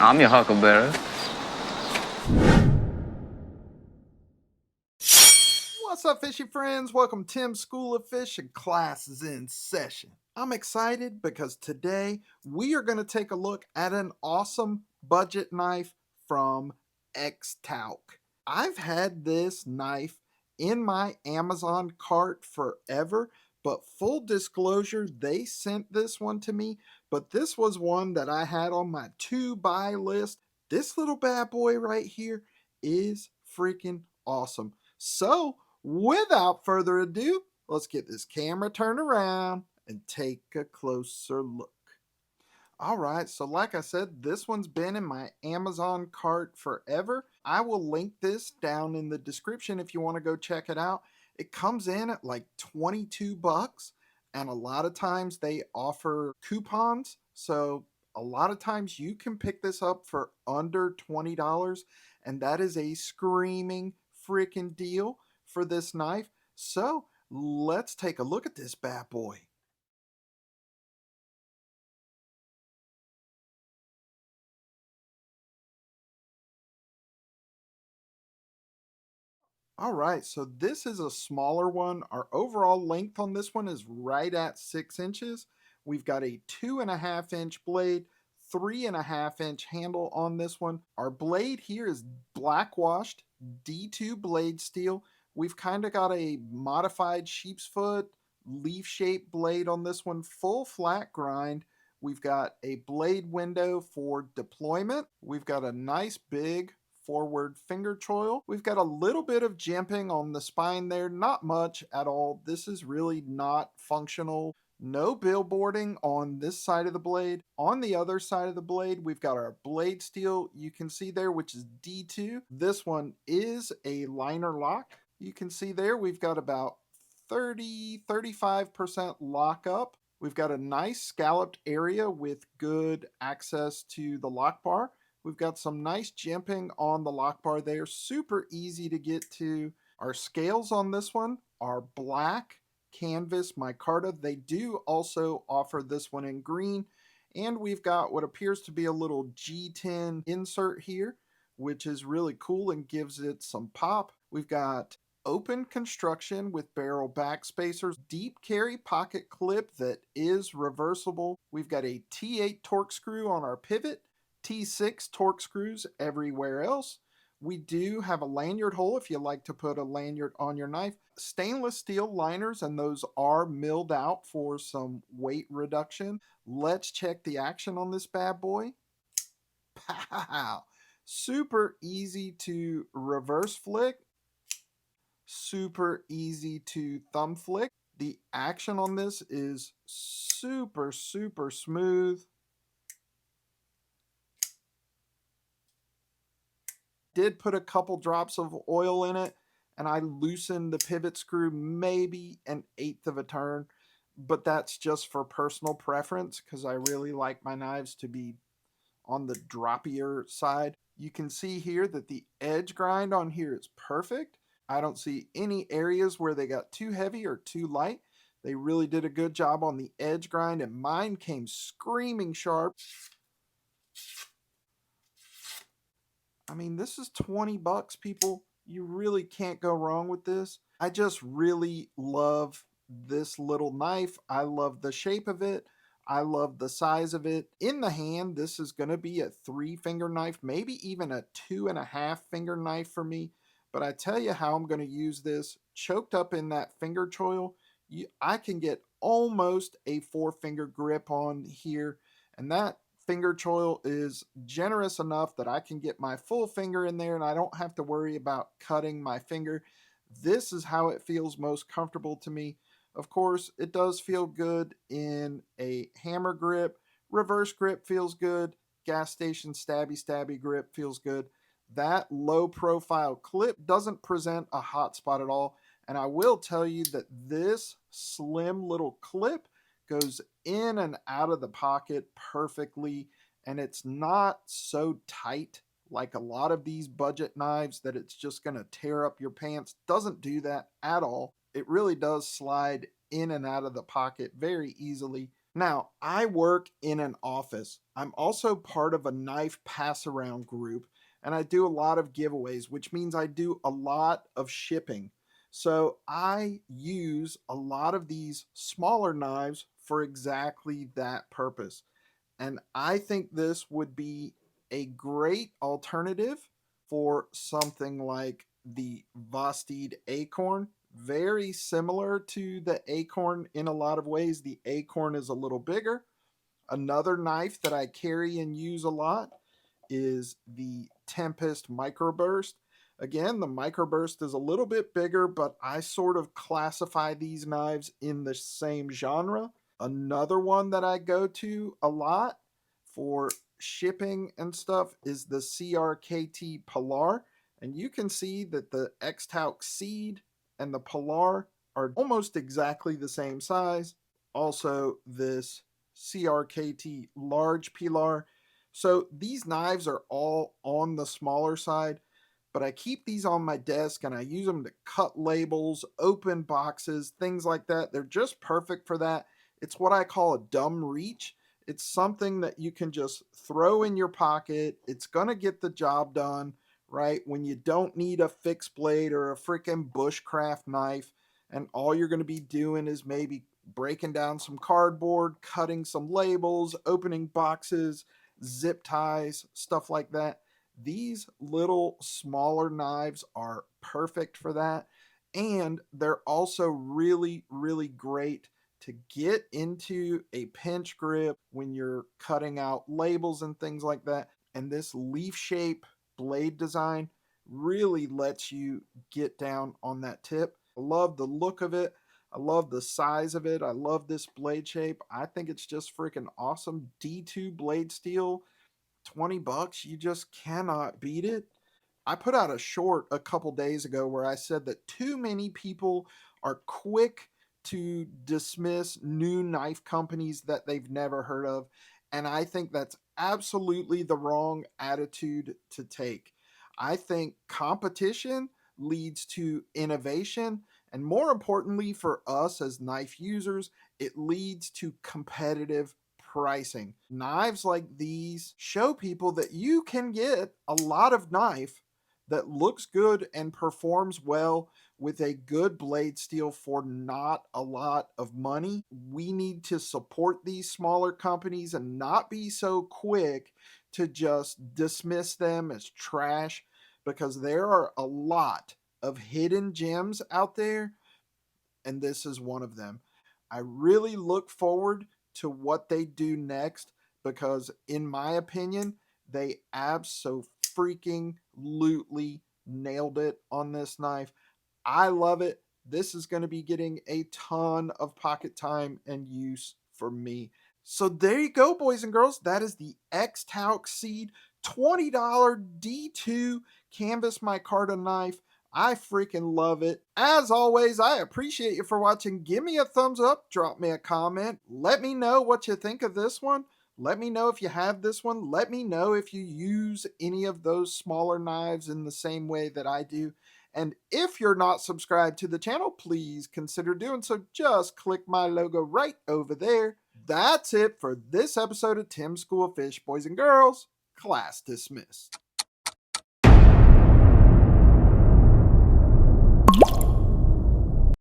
I'm your huckleberry. What's up, fishy friends? Welcome to Tim's School of Fish, and class is in session. I'm excited because today we are going to take a look at an awesome budget knife from Xtouc. I've had this knife in my Amazon cart forever, but full disclosure, they sent this one to me, but this was one that I had on my to buy list. This little bad boy right here is freaking awesome. So, without further ado, let's get this camera turned around and take a closer look. All right, so like I said, this one's been in my Amazon cart forever. I will link this down in the description if you want to go check it out. It comes in at like 22 bucks, and a lot of times they offer coupons. So a lot of times you can pick this up for under $20, and that is a screaming freaking deal for this knife. So let's take a look at this bad boy. All right, so this is a smaller one. Our overall length on this one is right at 6 inches. We've got a 2.5 inch blade, 3.5 inch handle on this one. Our blade here is black washed D2 blade steel. We've kind of got a modified sheep's foot leaf shaped blade on this one, full flat grind. We've got a blade window for deployment. We've got a nice big forward finger choil. We've got a little bit of jimping on the spine there, not much at all. This is really not functional. No billboarding on this side of the blade. On the other side of the blade, we've got our blade steel, you can see there, which is D2. This one is a liner lock. You can see there we've got about 35% lockup. We've got a nice scalloped area with good access to the lock bar. We've got some nice jimping on the lock bar there. Super easy to get to. Our scales on this one are black canvas micarta. They do also offer this one in green. And we've got what appears to be a little G10 insert here, which is really cool and gives it some pop. We've got open construction with barrel back spacers, deep carry pocket clip that is reversible. We've got a T8 torque screw on our pivot, T6 torque screws everywhere else. We do have a lanyard hole if you like to put a lanyard on your knife. Stainless steel liners, and those are milled out for some weight reduction. Let's check the action on this bad boy. Pow! Super easy to reverse flick. Super easy to thumb flick. The action on this is super smooth. Did put a couple drops of oil in it, and I loosened the pivot screw maybe 1/8 of a turn, but that's just for personal preference because I really like my knives to be on the droppier side. You can see here that the edge grind on here is perfect. I don't see any areas where they got too heavy or too light. They really did a good job on the edge grind, and mine came screaming sharp. I mean, this is 20 bucks, people. You really can't go wrong with this. I just really love this little knife. I love the shape of it. I love the size of it. In the hand, this is going to be a 3-finger knife, maybe even a 2.5-finger knife for me. But I tell you how I'm going to use this. Choked up in that finger choil, I can get almost a 4-finger grip on here. And that finger choil is generous enough that I can get my full finger in there and I don't have to worry about cutting my finger. This is how it feels most comfortable to me. Of course, it does feel good in a hammer grip. Reverse grip feels good. Gas station stabby grip feels good. That low profile clip doesn't present a hot spot at all. And I will tell you that this slim little clip goes in and out of the pocket perfectly, and it's not so tight like a lot of these budget knives that it's just going to tear up your pants. Doesn't do that at all. It really does slide in and out of the pocket very easily. Now, I work in an office. I'm also part of a knife pass around group, and I do a lot of giveaways, which means I do a lot of shipping. So I use a lot of these smaller knives for exactly that purpose. And I think this would be a great alternative for something like the VOSTEED Acorn. Very similar to the Acorn in a lot of ways. The Acorn is a little bigger. Another knife that I carry and use a lot is the Tempest Microburst. Again, the Microburst is a little bit bigger, but I sort of classify these knives in the same genre. Another one that I go to a lot for shipping and stuff is the CRKT Polar. And you can see that the Xtouc Seed and the Polar are almost exactly the same size. Also, this CRKT Large Pilar. So these knives are all on the smaller side, but I keep these on my desk and I use them to cut labels, open boxes, things like that. They're just perfect for that. It's what I call a dumb reach. It's something that you can just throw in your pocket. It's going to get the job done, right? When you don't need a fixed blade or a freaking bushcraft knife, and all you're going to be doing is maybe breaking down some cardboard, cutting some labels, opening boxes, zip ties, stuff like that. These little smaller knives are perfect for that. And they're also really, really great to get into a pinch grip when you're cutting out labels and things like that. And this leaf shape blade design really lets you get down on that tip. I love the look of it. I love the size of it. I love this blade shape. I think it's just freaking awesome. D2 blade steel, 20 bucks. You just cannot beat it. I put out a short a couple days ago where I said that too many people are quick to dismiss new knife companies that they've never heard of. And I think that's absolutely the wrong attitude to take. I think competition leads to innovation. And more importantly, for us as knife users, it leads to competitive pricing. Knives like these show people that you can get a lot of knife that looks good and performs well with a good blade steel for not a lot of money. We need to support these smaller companies and not be so quick to just dismiss them as trash, because there are a lot of hidden gems out there, and this is one of them. I really look forward to what they do next, because in my opinion, they freaking nailed it on this knife. I love it. This is going to be getting a ton of pocket time and use for me. So there you go, boys and girls. That is the Xtouc Seed $20 D2 canvas micarta knife. I freaking love it. As always, I appreciate you for watching. Give me a thumbs up, drop me a comment. Let me know what you think of this one. Let me know if you have this one. Let me know if you use any of those smaller knives in the same way that I do. And if you're not subscribed to the channel, please consider doing so. Just click my logo right over there. That's it for this episode of Tim's School of Fish. Boys and girls, class dismissed.